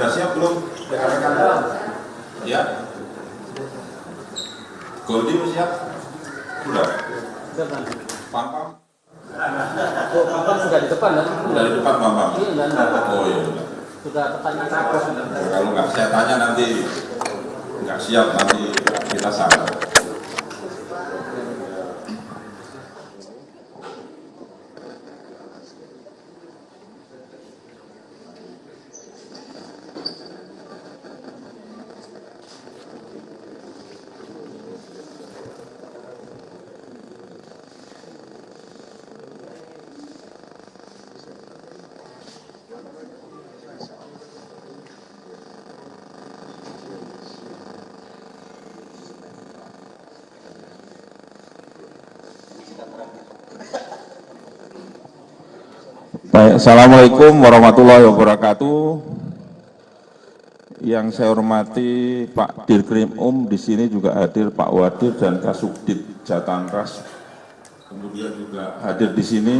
Sudah siap belum? Ya. Goldie siap? Sudah. Pam-pam? Oh, Pam sudah di depan kan? Sudah di depan Pam-pam? Iya, oh iya. Sudah pertanyaan aku. Kalau nggak saya tanya nanti nggak siap, nanti kita salah. Baik, Assalamualaikum warahmatullahi wabarakatuh. Yang saya hormati Pak Dirkrim di sini juga hadir Pak Wadir dan Kasubdit Jatanras. Kemudian juga hadir di sini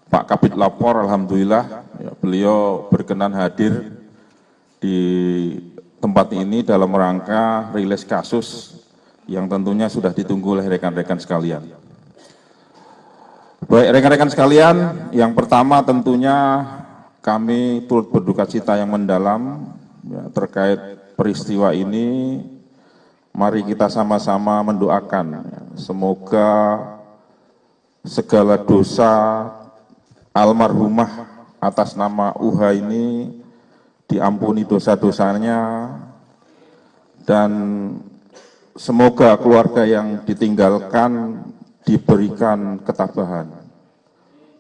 Pak Kabid Lapor, alhamdulillah ya, beliau berkenan hadir di tempat ini dalam rangka rilis kasus yang tentunya sudah ditunggu oleh rekan-rekan sekalian. Baik rekan-rekan sekalian, yang pertama tentunya kami turut berduka cita yang mendalam ya, terkait peristiwa ini. Mari kita sama-sama mendoakan ya, semoga segala dosa almarhumah atas nama UHA ini diampuni dosa-dosanya dan semoga keluarga yang ditinggalkan diberikan ketabahan.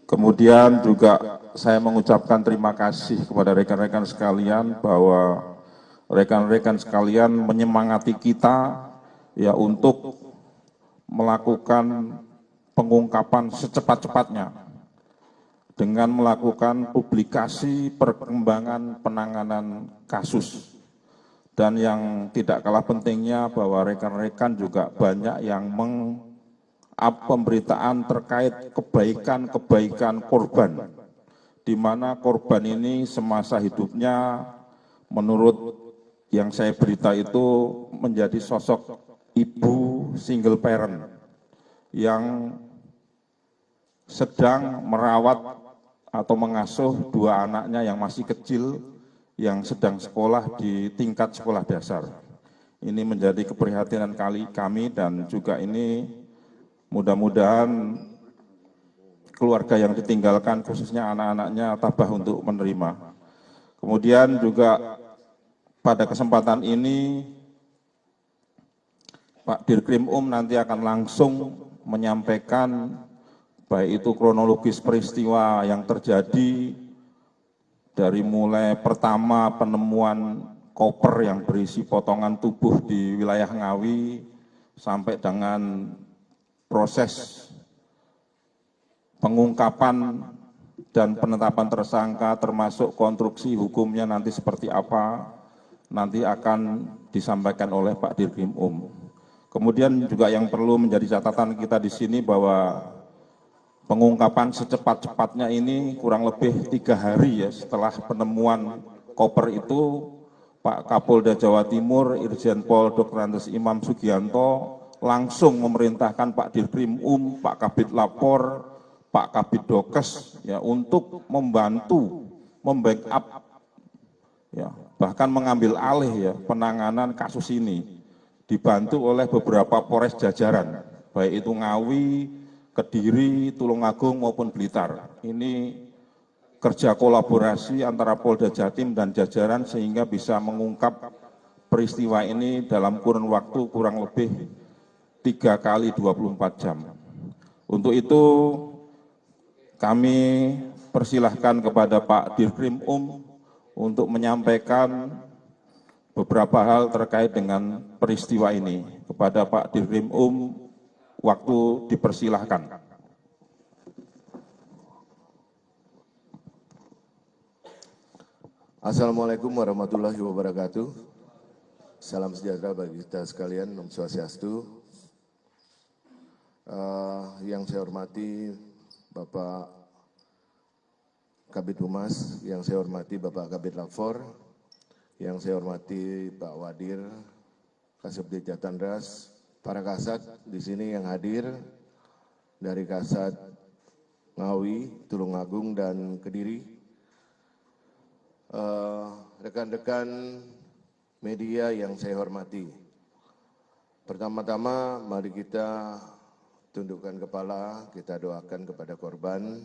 Kemudian juga saya mengucapkan terima kasih kepada rekan-rekan sekalian bahwa rekan-rekan sekalian menyemangati kita ya untuk melakukan pengungkapan secepat-cepatnya dengan melakukan publikasi perkembangan penanganan kasus. Dan yang tidak kalah pentingnya bahwa rekan-rekan juga banyak yang pemberitaan terkait kebaikan-kebaikan korban, di mana korban ini semasa hidupnya menurut yang saya berita itu menjadi sosok ibu single parent yang sedang merawat atau mengasuh dua anaknya yang masih kecil yang sedang sekolah di tingkat sekolah dasar. Ini menjadi keprihatinan kami dan juga ini mudah-mudahan keluarga yang ditinggalkan khususnya anak-anaknya tabah untuk menerima. Kemudian juga pada kesempatan ini Pak Dirkrim nanti akan langsung menyampaikan baik itu kronologis peristiwa yang terjadi dari mulai pertama penemuan koper yang berisi potongan tubuh di wilayah Ngawi sampai dengan proses pengungkapan dan penetapan tersangka termasuk konstruksi hukumnya nanti seperti apa, nanti akan disampaikan oleh Pak Dirkrim. Kemudian juga yang perlu menjadi catatan kita di sini bahwa pengungkapan secepat-cepatnya ini kurang lebih 3 hari ya setelah penemuan koper itu, Pak Kapolda Jawa Timur Irjen Pol Dr. Andes Imam Sugianto langsung memerintahkan Pak Dirkrim Pak Kabid Lapor, Pak Kabid Dokes ya untuk membantu membackup ya bahkan mengambil alih ya penanganan kasus ini, dibantu oleh beberapa Polres jajaran baik itu Ngawi, Kediri, Tulungagung maupun Blitar. Ini kerja kolaborasi antara Polda Jatim dan jajaran sehingga bisa mengungkap peristiwa ini dalam kurun waktu kurang lebih 3 kali 24 jam. Untuk itu kami persilahkan kepada Pak Dirkrim untuk menyampaikan beberapa hal terkait dengan peristiwa ini. Kepada Pak Dirkrim waktu dipersilahkan. Assalamualaikum warahmatullahi wabarakatuh. Salam sejahtera bagi kita sekalian, Om Swastiastu. Yang saya hormati Bapak Kabid Humas, yang saya hormati Bapak Kabid Lapfor, yang saya hormati Pak Wadir, Kasubdit Jatandras, para kasat di sini yang hadir dari Kasat Ngawi, Tulungagung, dan Kediri, rekan-rekan media yang saya hormati. Pertama-tama mari kita tundukkan kepala, kita doakan kepada korban.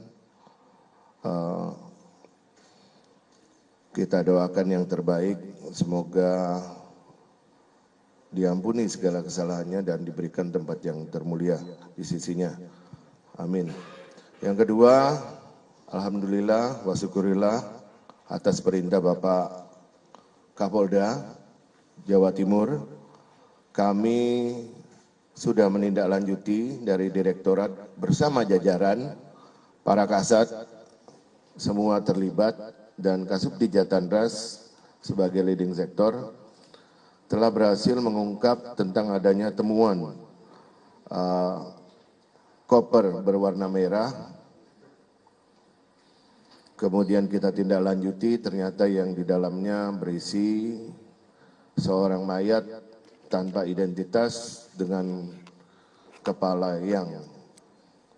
Kita doakan yang terbaik, semoga diampuni segala kesalahannya dan diberikan tempat yang termulia di sisinya. Amin. Yang kedua, alhamdulillah wa syukurillah atas perintah Bapak Kapolda Jawa Timur, kami sudah menindaklanjuti dari direktorat bersama jajaran, para kasat, semua terlibat, dan Kasubdit Jatandras sebagai leading sektor telah berhasil mengungkap tentang adanya temuan koper berwarna merah. Kemudian kita tindak lanjuti, ternyata yang di dalamnya berisi seorang mayat tanpa identitas dengan kepala yang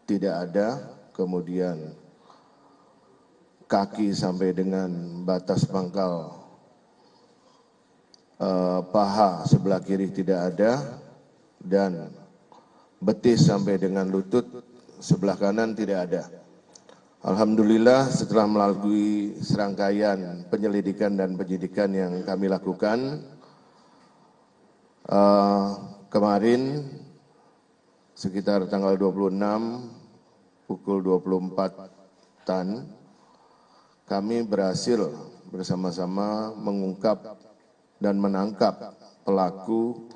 tidak ada, kemudian kaki sampai dengan batas pangkal paha sebelah kiri tidak ada, dan betis sampai dengan lutut sebelah kanan tidak ada. Alhamdulillah setelah melalui serangkaian penyelidikan dan penyidikan yang kami lakukan, kemarin sekitar tanggal 26 pukul 24 TAN, kami berhasil bersama-sama mengungkap dan menangkap pelaku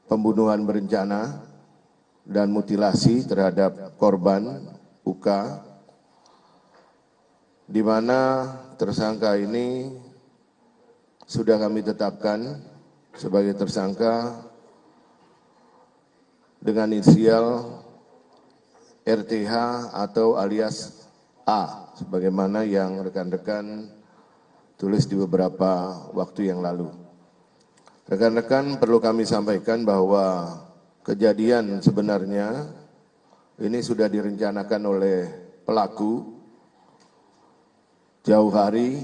pembunuhan berencana dan mutilasi terhadap korban UK, di mana tersangka ini sudah kami tetapkan sebagai tersangka dengan inisial RTH atau alias A, sebagaimana yang rekan-rekan tulis di beberapa waktu yang lalu. Rekan-rekan, perlu kami sampaikan bahwa kejadian sebenarnya ini sudah direncanakan oleh pelaku jauh hari.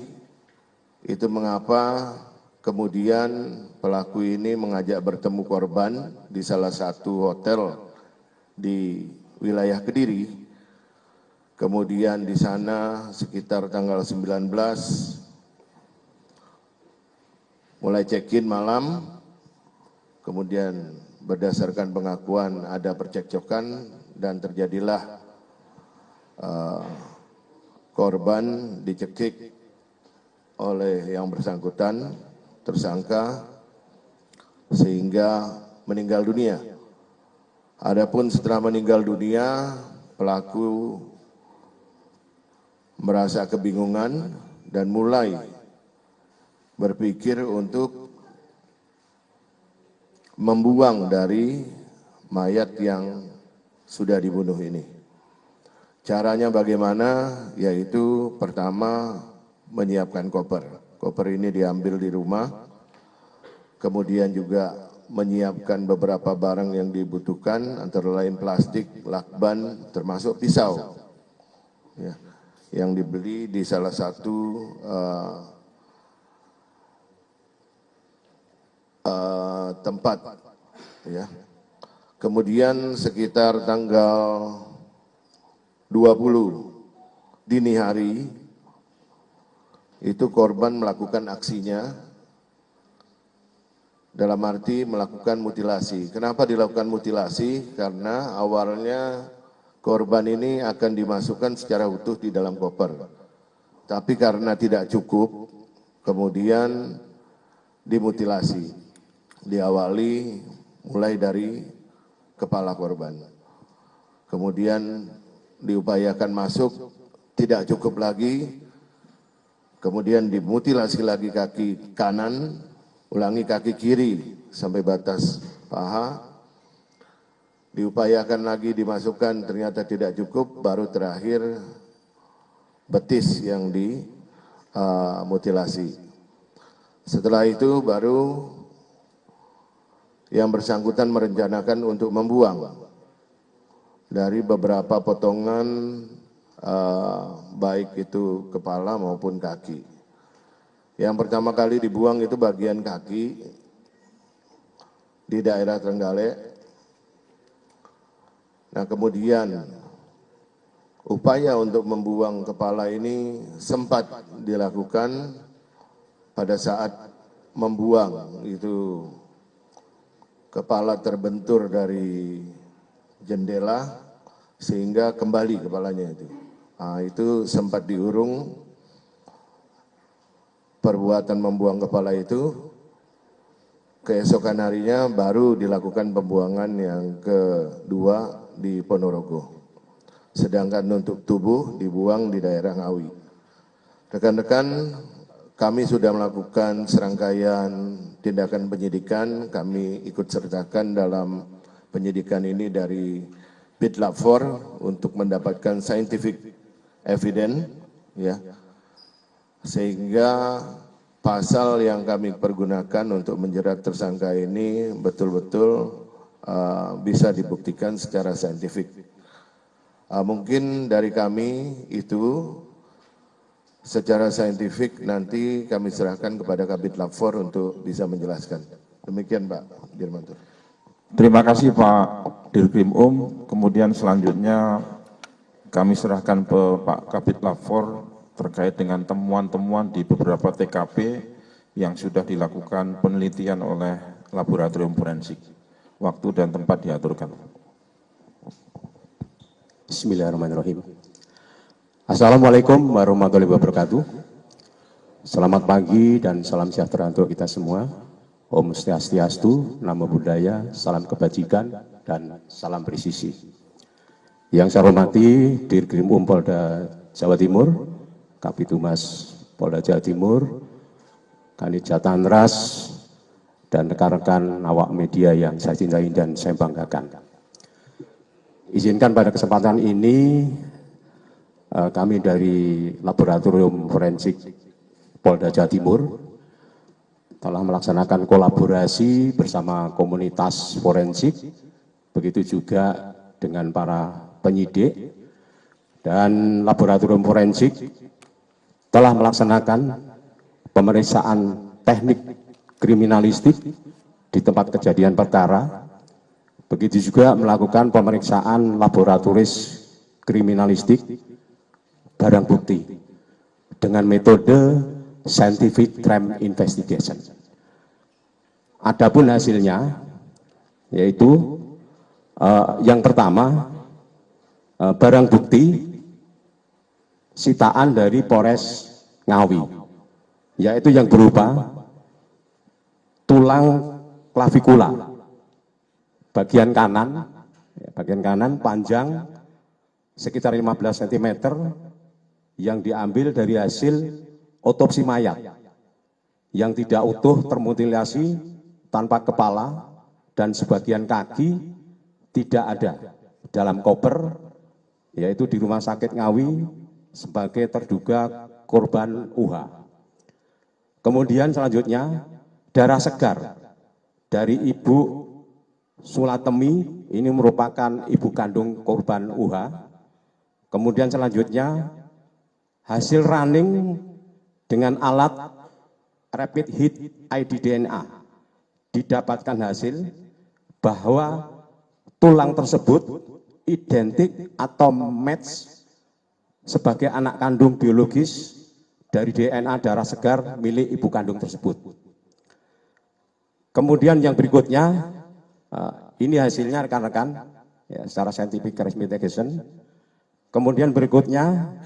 Itu mengapa kemudian pelaku ini mengajak bertemu korban di salah satu hotel di wilayah Kediri. Kemudian di sana sekitar tanggal 19 mulai check-in malam, kemudian berdasarkan pengakuan ada percekcokan dan terjadilah korban dicekik oleh yang bersangkutan, tersangka, sehingga meninggal dunia. Adapun setelah meninggal dunia, pelaku merasa kebingungan dan mulai berpikir untuk membuang dari mayat yang sudah dibunuh ini. Caranya bagaimana? Yaitu pertama menyiapkan koper. Koper ini diambil di rumah, kemudian juga menyiapkan beberapa barang yang dibutuhkan, antara lain plastik, lakban, termasuk pisau. Ya, yang dibeli di salah satu tempat, ya. Kemudian sekitar tanggal 20 dini hari itu korban melakukan aksinya, dalam arti melakukan mutilasi. Kenapa dilakukan mutilasi? Karena awalnya korban ini akan dimasukkan secara utuh di dalam koper. Tapi karena tidak cukup, kemudian dimutilasi. Diawali mulai dari kepala korban. Kemudian diupayakan masuk, tidak cukup lagi. Kemudian dimutilasi lagi kaki kanan, ulangi kaki kiri sampai batas paha. Diupayakan lagi dimasukkan, ternyata tidak cukup, baru terakhir betis yang dimutilasi. Setelah itu baru yang bersangkutan merencanakan untuk membuang dari beberapa potongan baik itu kepala maupun kaki. Yang pertama kali dibuang itu bagian kaki di daerah Trenggalek. Nah, kemudian upaya untuk membuang kepala ini sempat dilakukan pada saat membuang itu kepala terbentur dari jendela sehingga kembali kepalanya itu. Nah, itu sempat diurung perbuatan membuang kepala itu. Keesokan harinya baru dilakukan pembuangan yang kedua di Ponorogo. Sedangkan untuk tubuh dibuang di daerah Ngawi. Rekan-rekan, kami sudah melakukan serangkaian tindakan penyidikan. Kami ikut sertakan dalam penyidikan ini dari BIT Lab 4 untuk mendapatkan scientific evidence, ya, sehingga pasal yang kami pergunakan untuk menjerat tersangka ini betul-betul bisa dibuktikan secara saintifik. Mungkin dari kami itu secara saintifik nanti kami serahkan kepada Kabid Lab 4 untuk bisa menjelaskan. Demikian Pak Dirmanto. Terima kasih Pak Dirkrim Kemudian selanjutnya kami serahkan ke Pak Kabid Lab 4 terkait dengan temuan-temuan di beberapa TKP yang sudah dilakukan penelitian oleh laboratorium forensik. Waktu dan tempat diaturkan. Bismillahirrahmanirrahim. Assalamualaikum warahmatullahi wabarakatuh. Selamat pagi dan salam sejahtera untuk kita semua. Om Swastiastu, Namo Buddhaya, salam kebajikan dan salam presisi. Yang saya hormati Dirkrim Polda Jawa Timur, Kabitumas Polda Jawa Timur, Kanit Jatanras, dan rekan-rekan awak media yang saya cintai dan saya banggakan. Izinkan pada kesempatan ini kami dari Laboratorium Forensik Polda Jawa Timur telah melaksanakan kolaborasi bersama komunitas forensik, begitu juga dengan para penyidik, dan Laboratorium Forensik telah melaksanakan pemeriksaan teknik kriminalistik di tempat kejadian perkara, begitu juga melakukan pemeriksaan laboratoris kriminalistik barang bukti dengan metode scientific crime investigation. Adapun hasilnya yaitu yang pertama barang bukti sitaan dari Polres Ngawi, yaitu yang berupa tulang klavikula bagian kanan panjang sekitar 15 cm yang diambil dari hasil otopsi mayat yang tidak utuh termutilasi, tanpa kepala, dan sebagian kaki tidak ada dalam koper, yaitu di Rumah Sakit Ngawi sebagai terduga korban UH. Kemudian selanjutnya darah segar dari Ibu Sulatemi, ini merupakan ibu kandung korban UH. Kemudian selanjutnya hasil running dengan alat rapid hit ID DNA didapatkan hasil bahwa tulang tersebut identik atau match sebagai anak kandung biologis dari DNA darah segar milik ibu kandung tersebut. Kemudian yang berikutnya, ini hasilnya rekan-rekan, ya, secara scientific crime investigation. Kemudian berikutnya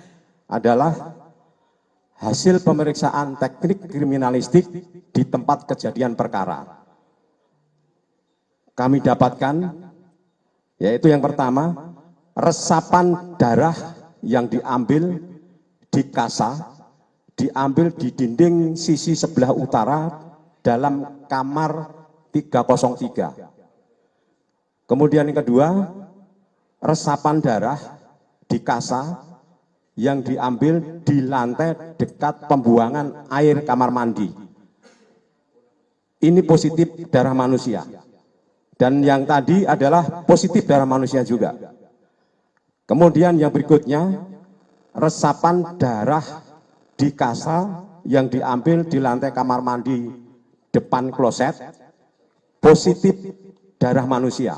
adalah hasil pemeriksaan teknik kriminalistik di tempat kejadian perkara. Kami dapatkan, yaitu yang pertama, resapan darah yang diambil di kasa, diambil di dinding sisi sebelah utara dalam kamar 303. Kemudian yang kedua, resapan darah di kasa yang diambil di lantai dekat pembuangan air kamar mandi. Ini positif darah manusia. Dan yang tadi adalah positif darah manusia juga. Kemudian yang berikutnya, resapan darah di kasa yang diambil di lantai kamar mandi depan kloset, positif darah manusia.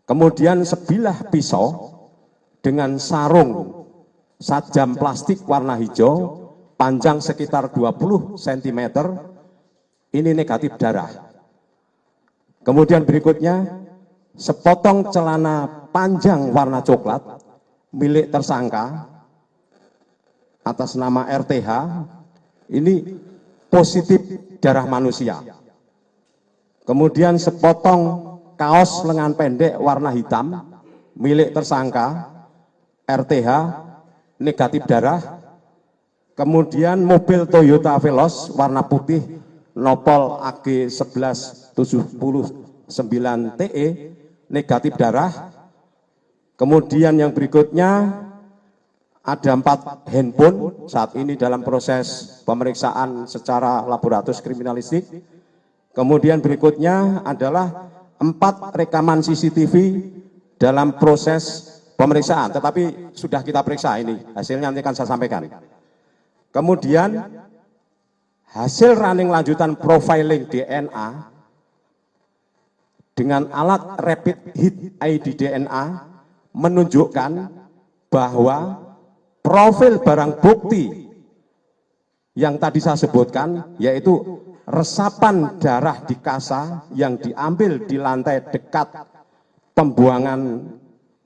Kemudian sebilah pisau dengan sarung sajam plastik warna hijau, panjang sekitar 20 cm, ini negatif darah. Kemudian berikutnya, sepotong celana panjang warna coklat milik tersangka atas nama RTH, ini positif darah manusia. Kemudian sepotong kaos lengan pendek warna hitam milik tersangka RTH, negatif darah. Kemudian mobil Toyota Veloz warna putih Nopol AG 1179 TE, negatif darah. Kemudian yang berikutnya ada 4 handphone saat ini dalam proses pemeriksaan secara laboratorium kriminalistik. Kemudian berikutnya adalah 4 rekaman CCTV dalam proses pemeriksaan, tetapi sudah kita periksa, ini hasilnya nanti akan saya sampaikan. Kemudian hasil running lanjutan profiling DNA dengan alat rapid hit ID DNA menunjukkan bahwa profil barang bukti yang tadi saya sebutkan, yaitu resapan darah di kasa yang diambil di lantai dekat pembuangan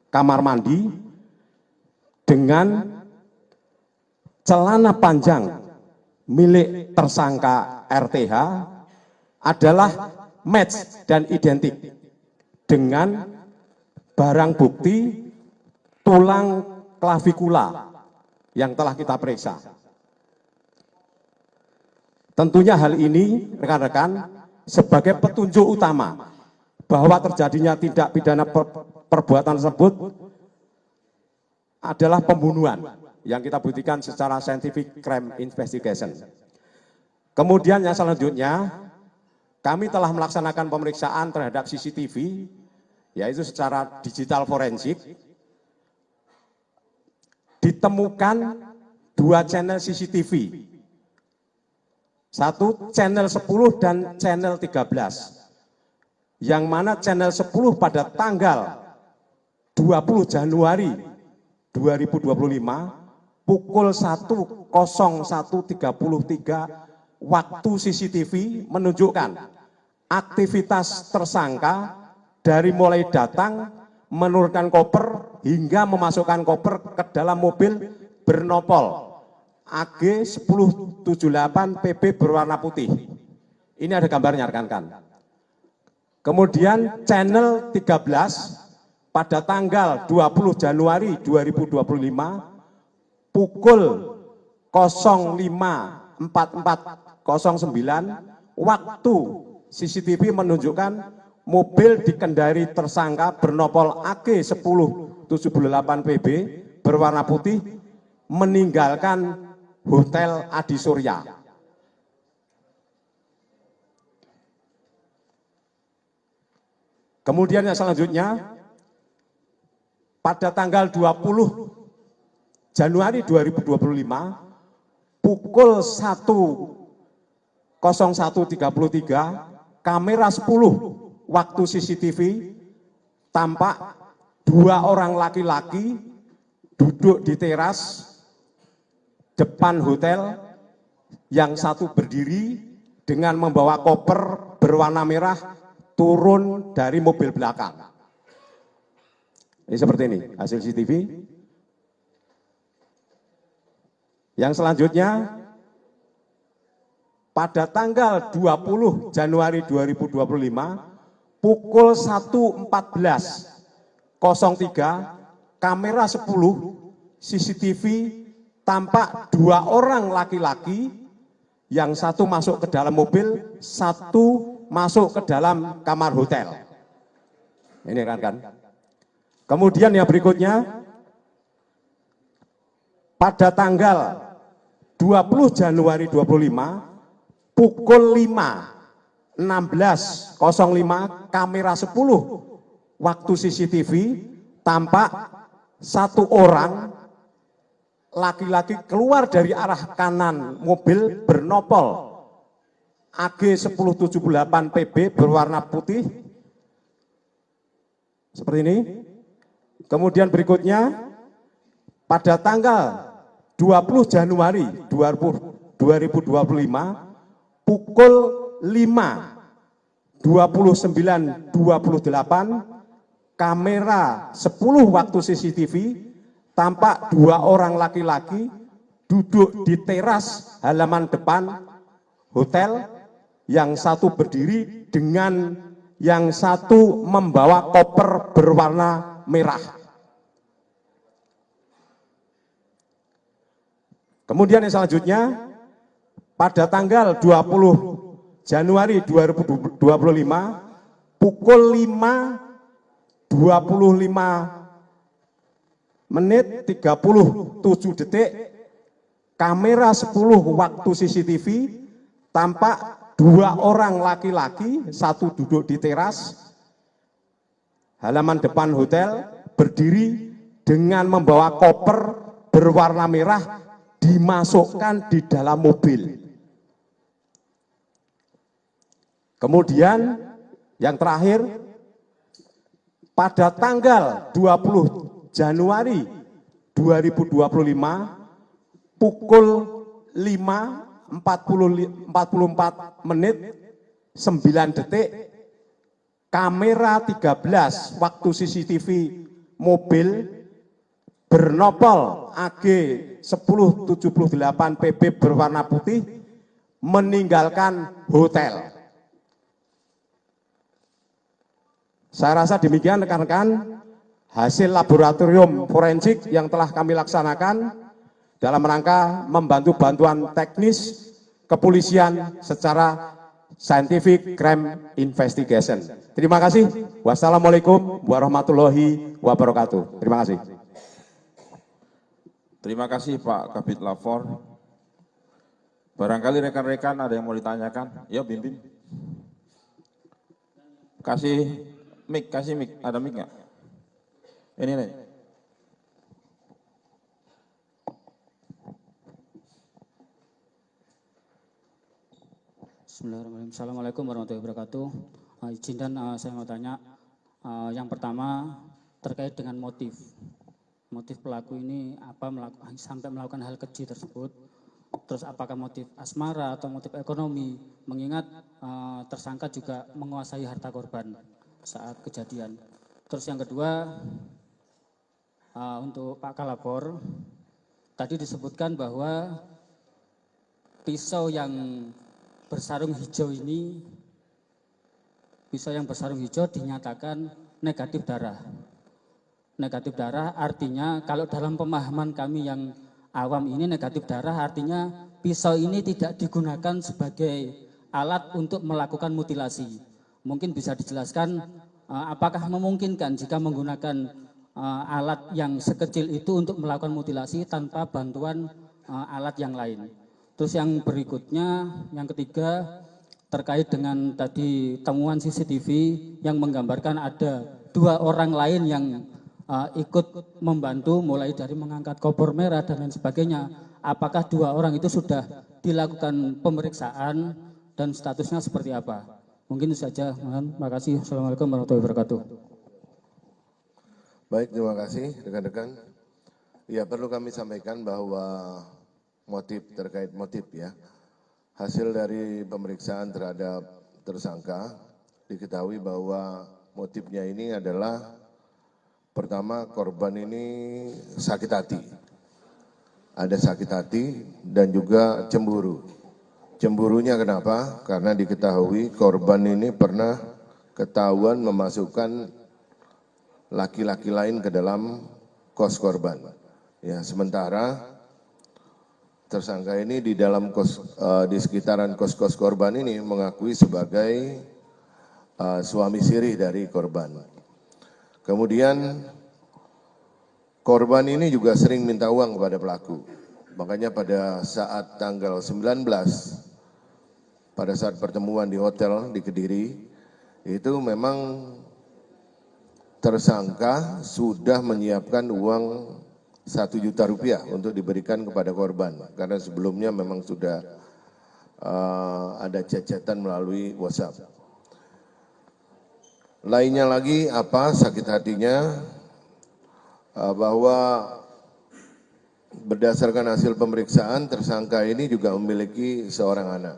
kamar mandi dengan celana panjang milik tersangka RTH adalah match dan identik dengan barang bukti tulang klavikula yang telah kita periksa. Tentunya hal ini rekan-rekan sebagai petunjuk utama bahwa terjadinya tindak pidana perbuatan tersebut adalah pembunuhan yang kita buktikan secara scientific crime investigation. Kemudian yang selanjutnya, kami telah melaksanakan pemeriksaan terhadap CCTV, yaitu secara digital forensik. Ditemukan 2 channel CCTV, satu channel 10 dan channel 13, yang mana channel 10 pada tanggal 20 Januari 2025 pukul 01.33 waktu CCTV menunjukkan aktivitas tersangka dari mulai datang, menurunkan koper, hingga memasukkan koper ke dalam mobil bernopol AG 1078 PB berwarna putih. Ini ada gambarnya rekan-rekan. Kemudian channel 13 pada tanggal 20 Januari 2025 pukul 05.4409 waktu CCTV menunjukkan mobil dikendari tersangka bernopol AG 1078 PB berwarna putih meninggalkan Hotel Adi Surya. Kemudian yang selanjutnya, pada tanggal 20 Januari 2025 pukul 01.33 kamera 10 waktu CCTV tampak 2 orang laki-laki duduk di teras depan hotel, yang satu berdiri dengan membawa koper berwarna merah turun dari mobil belakang. Ini seperti ini hasil CCTV. Yang selanjutnya, pada tanggal 20 Januari 2025 pukul 1.14.03 kamera 10 CCTV tampak 2 orang laki-laki, yang satu masuk ke dalam mobil, satu masuk ke dalam kamar hotel. Ini kan. Kemudian yang berikutnya, pada tanggal 20 Januari 25 pukul 5.16.05 kamera 10 waktu CCTV tampak satu orang laki-laki keluar dari arah kanan mobil bernopol AG 1078 PB berwarna putih seperti ini. Kemudian berikutnya pada tanggal 20 Januari 2025 pukul 5.29.28 kamera 10 waktu CCTV tampak dua orang laki-laki duduk di teras halaman depan hotel, yang satu berdiri dengan yang satu membawa koper berwarna merah. Kemudian yang selanjutnya pada tanggal 20 Januari 2025 pukul 5.25 menit 37 detik kamera 10 waktu CCTV tampak dua orang laki-laki, satu duduk di teras halaman depan hotel berdiri dengan membawa koper berwarna merah dimasukkan di dalam mobil. Kemudian yang terakhir pada tanggal 20 Januari 2025 pukul 5.44 menit 9 detik kamera 13 waktu CCTV mobil bernopol AG 1078 PB berwarna putih meninggalkan hotel. Saya rasa demikian rekan-rekan hasil laboratorium forensik yang telah kami laksanakan dalam rangka membantu bantuan teknis kepolisian secara scientific crime investigation. Terima kasih. Wassalamualaikum warahmatullahi wabarakatuh. Terima kasih. Terima kasih Pak Kabid Lafor. Barangkali rekan-rekan ada yang mau ditanyakan? Ya, Bim. Kasih mic. Ada mic nggak? Ini nih. Bismillahirrahmanirrahim. Assalamualaikum warahmatullahi wabarakatuh. Izin dan saya mau tanya, yang pertama terkait dengan motif pelaku ini apa sampai melakukan hal keji tersebut. Terus apakah motif asmara atau motif ekonomi? Mengingat tersangka juga menguasai harta korban saat kejadian. Terus yang kedua, untuk Pak Kalapor, tadi disebutkan bahwa pisau yang bersarung hijau ini, pisau yang bersarung hijau dinyatakan negatif darah. Negatif darah artinya kalau dalam pemahaman kami yang awam ini negatif darah artinya pisau ini tidak digunakan sebagai alat untuk melakukan mutilasi. Mungkin bisa dijelaskan apakah memungkinkan jika menggunakan alat yang sekecil itu untuk melakukan mutilasi tanpa bantuan alat yang lain. Terus yang berikutnya, yang ketiga terkait dengan tadi temuan CCTV yang menggambarkan ada dua orang lain yang ikut membantu mulai dari mengangkat koper merah dan lain sebagainya. Apakah dua orang itu sudah dilakukan pemeriksaan dan statusnya seperti apa? Mungkin itu saja. Terima kasih. Assalamualaikum warahmatullahi wabarakatuh. Baik, terima kasih rekan-rekan. Ya, perlu kami sampaikan bahwa terkait motif ya. Hasil dari pemeriksaan terhadap tersangka diketahui bahwa motifnya ini adalah pertama korban ini sakit hati. Ada sakit hati dan juga cemburu. Cemburunya kenapa? Karena diketahui korban ini pernah ketahuan memasukkan laki-laki lain ke dalam kos korban. Ya, sementara tersangka ini di dalam di sekitaran kos-kos korban ini mengakui sebagai suami siri dari korban. Kemudian korban ini juga sering minta uang kepada pelaku. Makanya pada saat tanggal 19, pada saat pertemuan di hotel di Kediri, itu memang tersangka sudah menyiapkan uang 1 juta rupiah untuk diberikan kepada korban. Karena sebelumnya memang sudah ada chat-chatan melalui WhatsApp. Lainnya lagi apa sakit hatinya bahwa berdasarkan hasil pemeriksaan tersangka ini juga memiliki seorang anak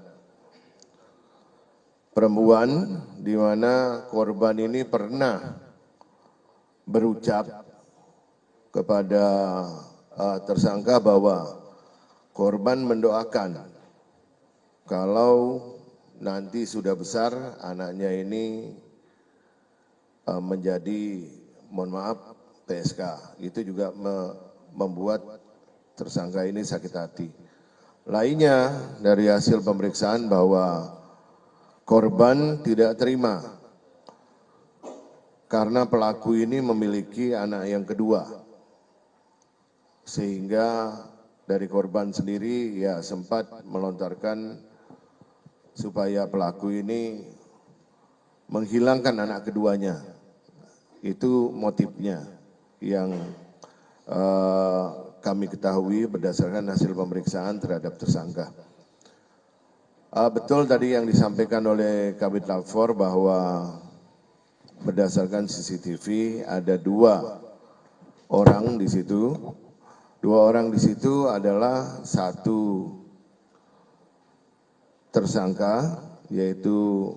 perempuan, di mana korban ini pernah berucap kepada tersangka bahwa korban mendoakan kalau nanti sudah besar anaknya ini menjadi, mohon maaf, PSK. Itu juga membuat tersangka ini sakit hati. Lainnya dari hasil pemeriksaan bahwa korban tidak terima karena pelaku ini memiliki anak yang kedua. Sehingga dari korban sendiri ya sempat melontarkan supaya pelaku ini menghilangkan anak keduanya. Itu motifnya yang kami ketahui berdasarkan hasil pemeriksaan terhadap tersangka. Betul tadi yang disampaikan oleh Kabid Lapfor bahwa berdasarkan CCTV ada 2 orang di situ. 2 orang di situ adalah satu tersangka yaitu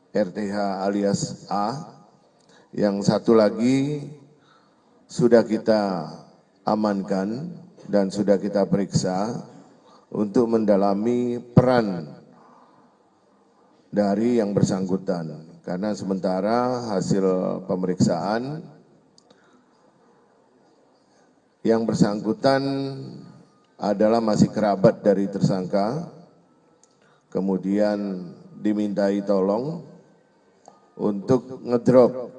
RTH alias A, yang satu lagi sudah kita amankan dan sudah kita periksa untuk mendalami peran dari yang bersangkutan. Karena sementara hasil pemeriksaan yang bersangkutan adalah masih kerabat dari tersangka, kemudian dimintai tolong untuk ngedrop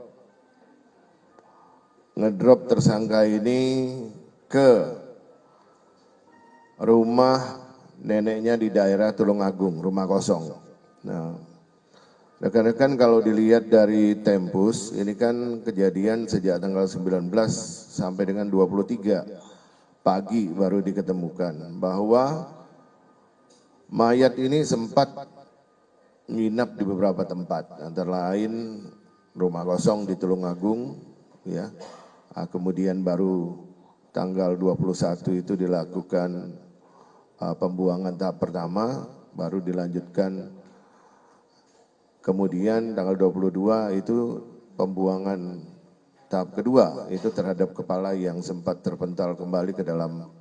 tersangka ini ke rumah neneknya di daerah Tulungagung, rumah kosong. Nah, rekan-rekan kalau dilihat dari Tempus, ini kan kejadian sejak tanggal 19 sampai dengan 23 pagi baru diketemukan bahwa mayat ini sempat nginap di beberapa tempat, antara lain rumah kosong di Tulungagung, ya. Kemudian baru tanggal 21 itu dilakukan pembuangan tahap pertama, baru dilanjutkan kemudian tanggal 22 itu pembuangan tahap kedua, itu terhadap kepala yang sempat terpental kembali ke dalam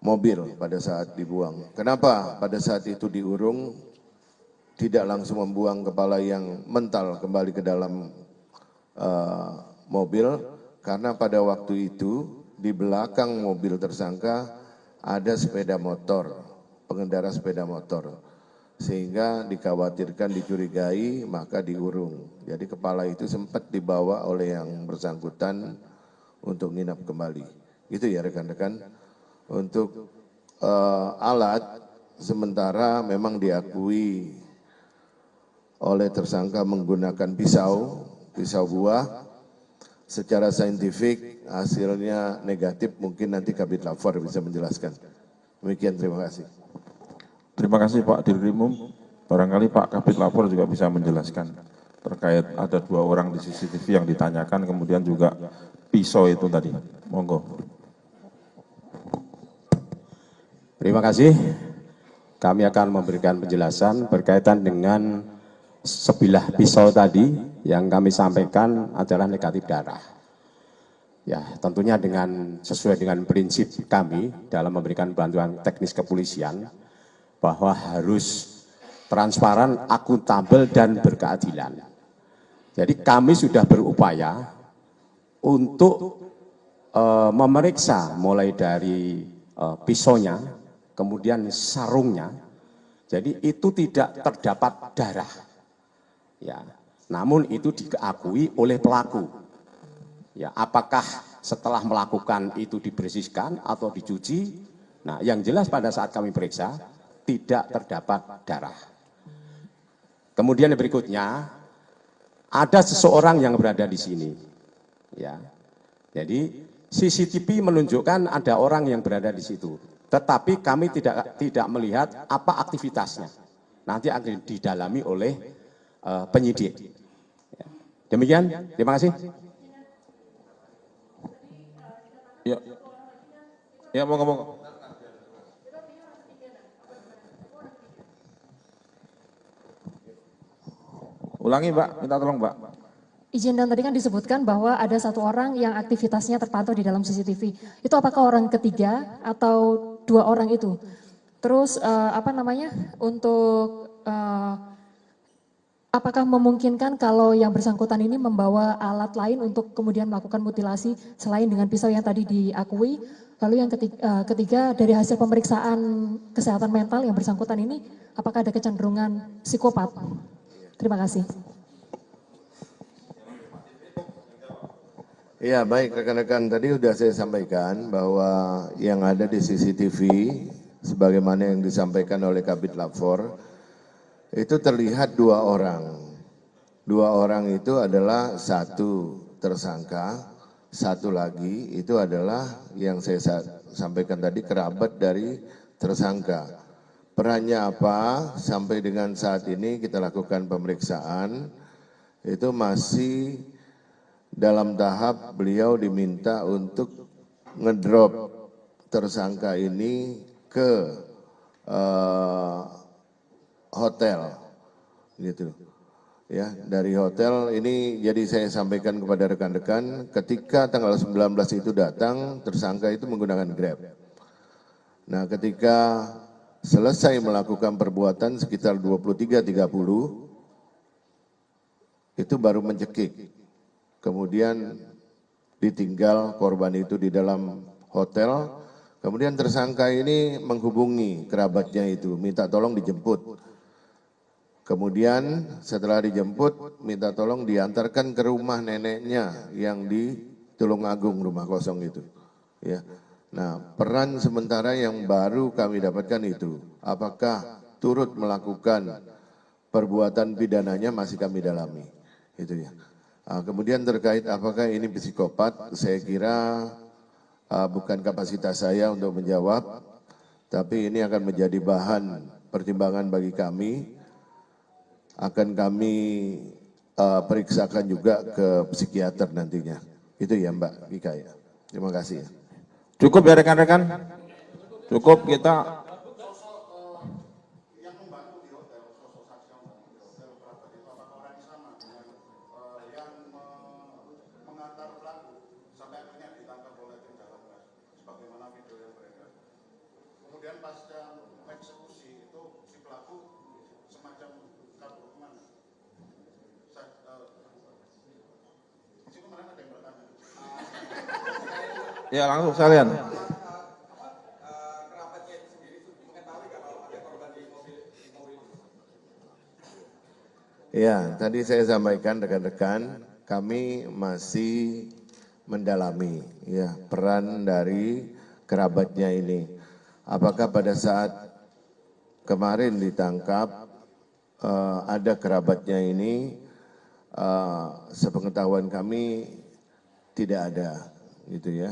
mobil pada saat dibuang. Kenapa pada saat itu diurung tidak langsung membuang kepala yang mental kembali ke dalam mobil? Karena pada waktu itu di belakang mobil tersangka ada sepeda motor, pengendara sepeda motor, sehingga dikhawatirkan dicurigai maka diurung. Jadi kepala itu sempat dibawa oleh yang bersangkutan untuk nginap kembali. Itu ya rekan-rekan. Untuk alat sementara memang diakui oleh tersangka menggunakan pisau buah. Secara saintifik hasilnya negatif, mungkin nanti Kabid Lapfor bisa menjelaskan. Demikian, terima kasih. Terima kasih Pak Dirkrimum. Barangkali Pak Kabid Lapfor juga bisa menjelaskan terkait ada 2 orang di CCTV yang ditanyakan, kemudian juga pisau itu tadi. Monggo. Terima kasih. Kami akan memberikan penjelasan berkaitan dengan sebilah pisau tadi yang kami sampaikan adalah negatif darah. Ya, tentunya sesuai dengan prinsip kami dalam memberikan bantuan teknis kepolisian bahwa harus transparan, akuntabel, dan berkeadilan. Jadi kami sudah berupaya untuk memeriksa mulai dari pisaunya, kemudian sarungnya. Jadi itu tidak terdapat darah. Ya, namun itu diakui oleh pelaku. Ya, apakah setelah melakukan itu dibersihkan atau dicuci? Nah, yang jelas pada saat kami periksa tidak terdapat darah. Kemudian yang berikutnya, ada seseorang yang berada di sini. Ya, jadi CCTV menunjukkan ada orang yang berada di situ. Tetapi kami tidak melihat apa aktivitasnya. Nanti akan didalami oleh penyidik. Ya. Demikian, terima kasih. Ya, ya monggo. Ulangi Mbak, minta tolong Mbak. Izin, dan tadi kan disebutkan bahwa ada satu orang yang aktivitasnya terpantau di dalam CCTV. Itu apakah orang ketiga atau 2 orang itu? Terus apakah memungkinkan kalau yang bersangkutan ini membawa alat lain untuk kemudian melakukan mutilasi selain dengan pisau yang tadi diakui? Lalu yang ketiga, dari hasil pemeriksaan kesehatan mental yang bersangkutan ini, apakah ada kecenderungan psikopat? Terima kasih. Ya, baik rekan-rekan, tadi sudah saya sampaikan bahwa yang ada di CCTV sebagaimana yang disampaikan oleh Kabid Lapfor itu terlihat 2 orang. 2 orang itu adalah satu tersangka, satu lagi itu adalah yang saya sampaikan tadi kerabat dari tersangka. Perannya apa sampai dengan saat ini kita lakukan pemeriksaan itu masih dalam tahap beliau diminta untuk ngedrop tersangka ini ke hotel gitu ya. Dari hotel ini jadi saya sampaikan kepada rekan-rekan ketika tanggal 19 itu datang tersangka itu menggunakan Grab. Nah, ketika selesai melakukan perbuatan sekitar 23.30 itu baru mencekik. Kemudian ditinggal korban itu di dalam hotel. Kemudian tersangka ini menghubungi kerabatnya itu minta tolong dijemput. Kemudian setelah dijemput, minta tolong diantarkan ke rumah neneknya yang di Tulungagung, rumah kosong itu. Ya. Nah, peran sementara yang baru kami dapatkan itu, apakah turut melakukan perbuatan pidananya masih kami dalami. Itu ya. Kemudian terkait apakah ini psikopat, saya kira bukan kapasitas saya untuk menjawab, tapi ini akan menjadi bahan pertimbangan bagi kami. Akan kami periksakan juga ke psikiater nantinya. Itu ya Mbak Ika ya. Terima kasih ya. Cukup ya rekan-rekan? Cukup kita. Ya langsung sekalian. Ya, tadi saya sampaikan rekan-rekan, kami masih mendalami ya peran dari kerabatnya ini. Apakah pada saat kemarin ditangkap ada kerabatnya ini, sepengetahuan kami tidak ada, gitu ya.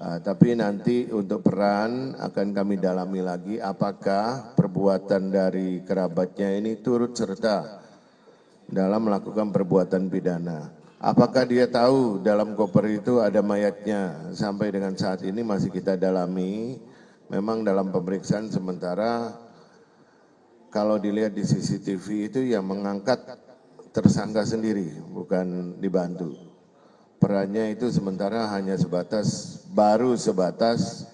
Tapi nanti untuk peran akan kami dalami lagi apakah perbuatan dari kerabatnya ini turut serta dalam melakukan perbuatan pidana. Apakah dia tahu dalam koper itu ada mayatnya? Sampai dengan saat ini masih kita dalami. Memang dalam pemeriksaan sementara kalau dilihat di CCTV itu yang mengangkat tersangka sendiri, bukan dibantu. Perannya itu sementara hanya baru sebatas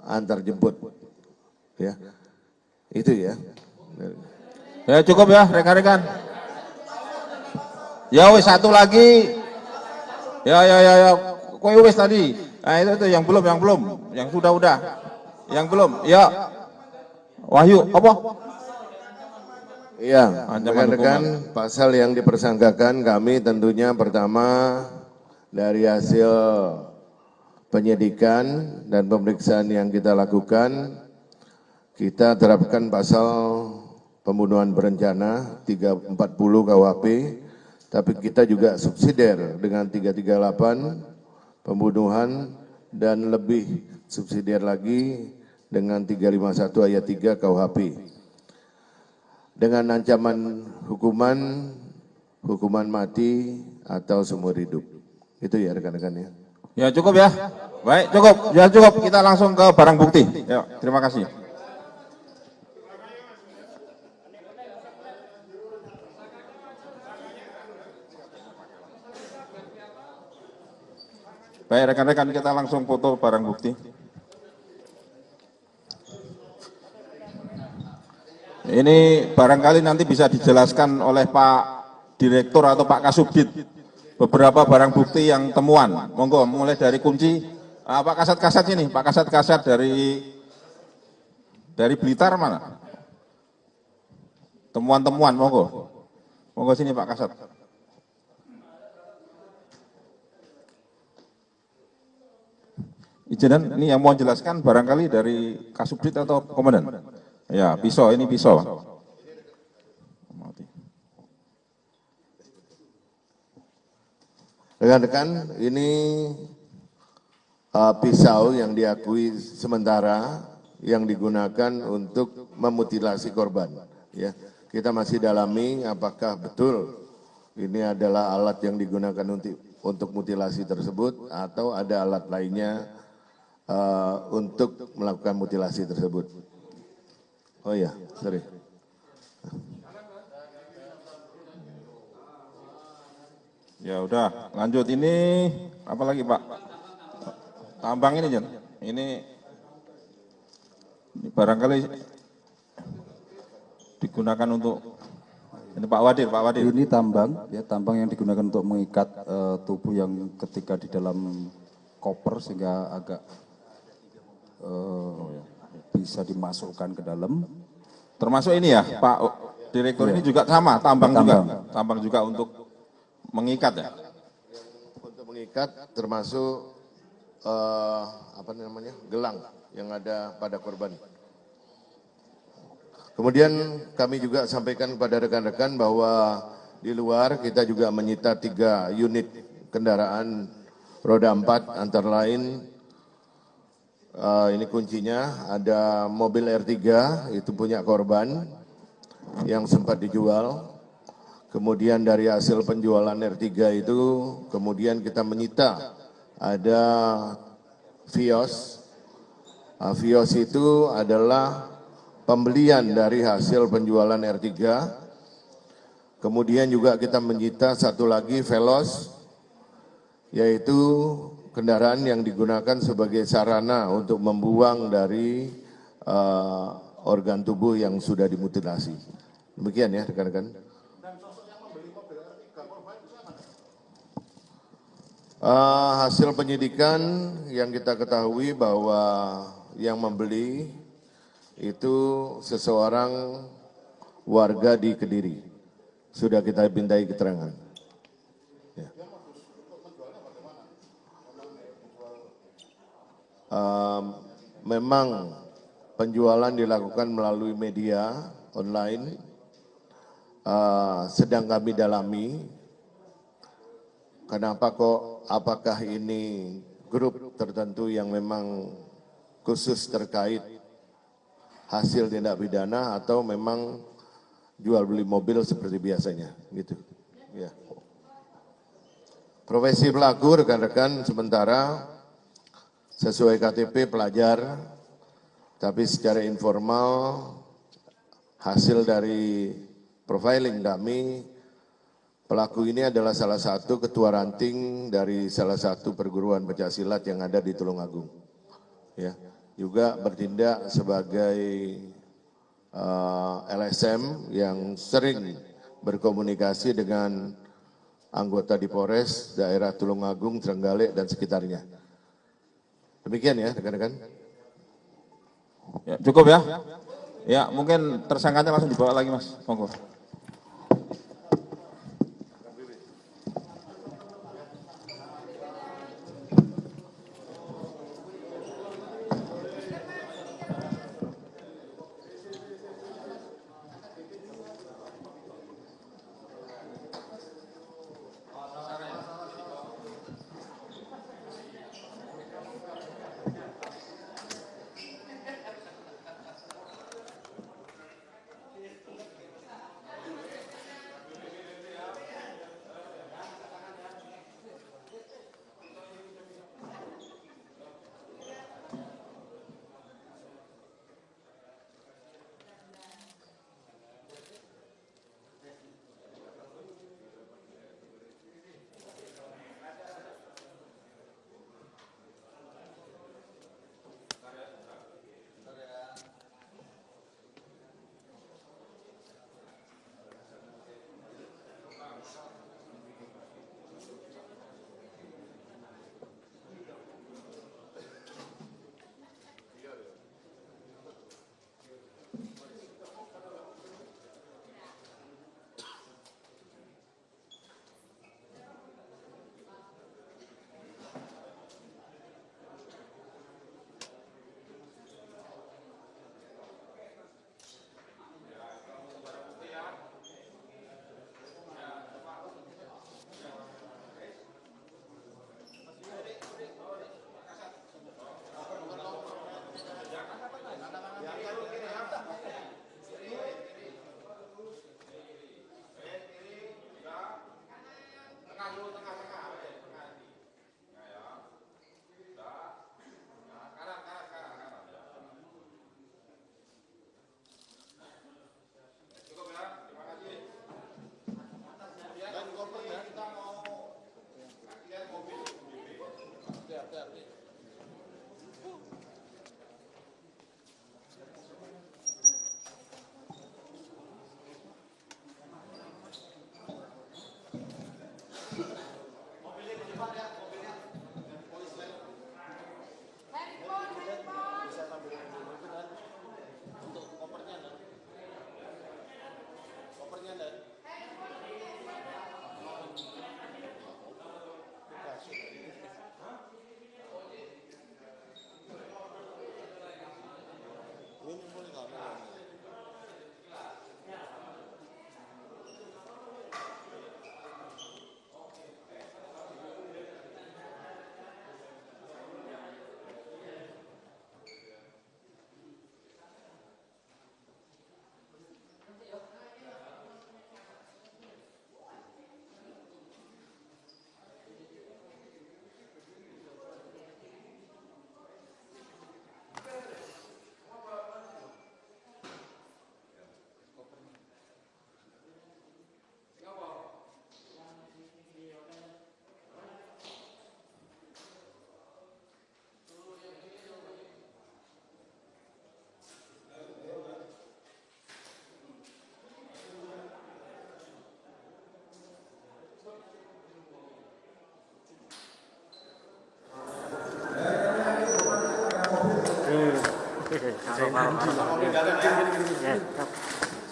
antar jemput, ya, itu ya. Ya cukup ya rekan-rekan. Ya wis satu lagi. Ya. Kue wis tadi. Nah itu yang belum, yang sudah, yang belum. Ya. Wahyu, apa? Iya, Ancaman rekan-rekan, pasal yang dipersangkakan kami tentunya pertama dari hasil penyidikan dan pemeriksaan yang kita lakukan, kita terapkan pasal pembunuhan berencana 340 KUHP, tapi kita juga subsidiar dengan 338 pembunuhan dan lebih subsidiar lagi dengan 351 ayat 3 KUHP. Dengan ancaman hukuman mati atau seumur hidup. Itu ya rekan-rekan ya. Ya cukup ya. Baik, cukup. Ya cukup. Kita langsung ke barang bukti. Ya, terima kasih. Baik, rekan-rekan, kita langsung foto barang bukti. Ini barangkali nanti bisa dijelaskan oleh Pak Direktur atau Pak Kasubdit beberapa barang bukti yang temuan. Monggo, mulai dari kunci Pak Kasat ini, Pak Kasat dari Blitar mana? Temuan-temuan, monggo. Monggo sini Pak Kasat. Izinan, ini yang mau jelaskan barangkali dari Kasubdit atau Komandan? Ya, pisau, ini pisau. Rekan-rekan, ini pisau yang diakui sementara yang digunakan untuk memutilasi korban. Ya, kita masih dalami apakah betul ini adalah alat yang digunakan untuk mutilasi tersebut atau ada alat lainnya untuk melakukan mutilasi tersebut. Oh ya, sorry. Ya udah, lanjut. Ini apa lagi Pak? Tambang ini Jan. Ini barangkali digunakan untuk ini Pak Wadir. Ini tambang, ya tambang yang digunakan untuk mengikat tubuh yang ketika di dalam koper sehingga agak bisa dimasukkan ke dalam. Termasuk ini ya, Pak Direktur, ini juga sama, tambang juga untuk mengikat ya. Untuk mengikat termasuk gelang yang ada pada korban. Kemudian kami juga sampaikan kepada rekan-rekan bahwa di luar kita juga menyita 3 unit kendaraan roda 4 antara lain ini kuncinya, ada mobil R3 itu punya korban yang sempat dijual. Kemudian dari hasil penjualan R3 itu kemudian kita menyita ada Vios. Vios itu adalah pembelian dari hasil penjualan R3. Kemudian juga kita menyita satu lagi Veloz, yaitu kendaraan yang digunakan sebagai sarana untuk membuang dari organ tubuh yang sudah dimutilasi. Demikian ya rekan-rekan. Hasil penyidikan yang kita ketahui bahwa yang membeli itu seseorang warga di Kediri. Sudah kita mintai keterangan. Ya. Memang penjualan dilakukan melalui media online, sedang kami dalami. Kenapa kok, apakah ini grup tertentu yang memang khusus terkait hasil tindak pidana atau memang jual beli mobil seperti biasanya, gitu. Ya. Profesi pelaku rekan-rekan sementara sesuai KTP pelajar, tapi secara informal hasil dari profiling kami, pelaku ini adalah salah satu ketua ranting dari salah satu perguruan pencaksilat yang ada di Tulungagung. Ya, juga bertindak sebagai LSM yang sering berkomunikasi dengan anggota di Polres daerah Tulungagung, Trenggalek dan sekitarnya. Demikian ya rekan-rekan. Ya, cukup ya. Ya, mungkin tersangkanya langsung dibawa lagi, Mas. Monggo.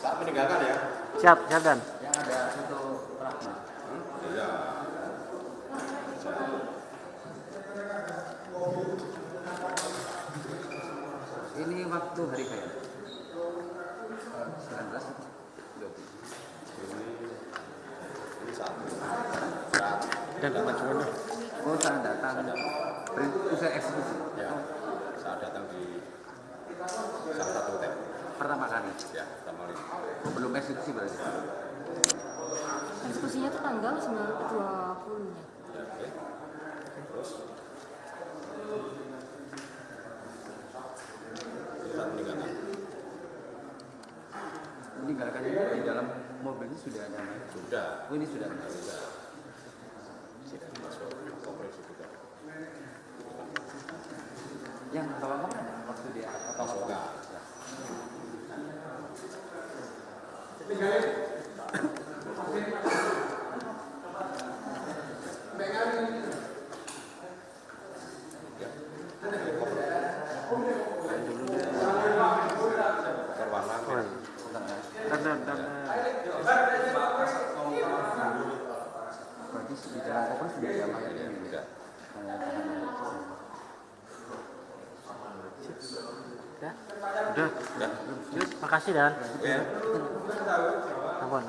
Saat meninggalkan ya. Siap, siap Dan. Yang ada foto Rahma. Ini waktu hari kaya 19 Dan majuannya. Oh, saat datang usai eksekusi. Ya, saat datang di salah satu hotel. Pertama kali. Ya, pertama kali. Oh, belum eksekusi berarti. Eksekusinya itu tanggal 20-nya. Ya, oke. Terus saat meninggalkan. Meninggalkan ini di dalam mobil ini sudah ada mayat. Sudah. Oh, ini sudah ada. Sudah. Sudah masuk kompresi juga. Yang tolong apa waktu dia Masuk enggak? Korban Udah. Makasih Dan. Ampun.